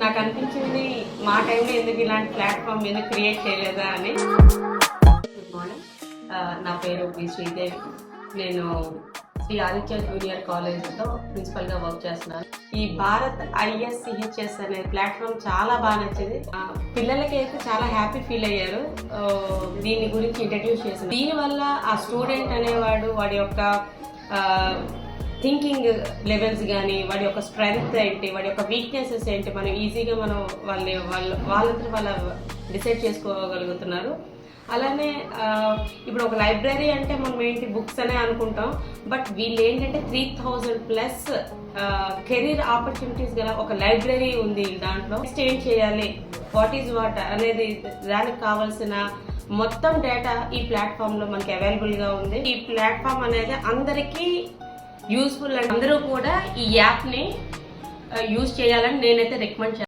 నాకు అనిపించింది మా టైంలో ఎందుకు ఇలాంటి ప్లాట్ఫామ్ ఎందుకు క్రియేట్ చేయలేదా అని. గుడ్ మార్నింగ్, నా పేరు బి శ్రీదేవి. నేను శ్రీ ఆదిత్య జూనియర్ కాలేజ్లో ప్రిన్సిపల్గా వర్క్ చేస్తున్నాను. ఈ భారత్ ISCHS అనే ప్లాట్ఫామ్ చాలా బాగా నచ్చింది. పిల్లలకి అయితే చాలా హ్యాపీ ఫీల్ అయ్యారు. దీని గురించి ఇంట్రడ్యూస్ చేసిన దీనివల్ల ఆ స్టూడెంట్ అనేవాడు వాడి యొక్క థింకింగ్ లెవెల్స్ కానీ, వాడి యొక్క స్ట్రెంగ్త్ ఏంటి, వాడి యొక్క వీక్నెసెస్ ఏంటి, మనం ఈజీగా మనం వాళ్ళంతా వాళ్ళ డిసైడ్ చేసుకోగలుగుతున్నారు. అలానే ఇప్పుడు ఒక లైబ్రరీ అంటే మనం ఏంటి బుక్స్ అనే అనుకుంటాం, బట్ వీళ్ళు ఏంటంటే 3000+ కెరీర్ ఆపర్చునిటీస్ గల ఒక లైబ్రరీ ఉంది. దాంట్లో ఏం చేయాలి, వాట్ ఈజ్ వాట్ అనేది దానికి కావాల్సిన మొత్తం డేటా ఈ ప్లాట్ఫామ్లో మనకి అవైలబుల్గా ఉంది. ఈ ప్లాట్ఫామ్ అనేది అందరికీ యూస్ఫుల్ అండ్ అందరూ కూడా ఈ యాప్ని యూజ్ చేయాలని నేనైతే రికమెండ్ చేస్తాను.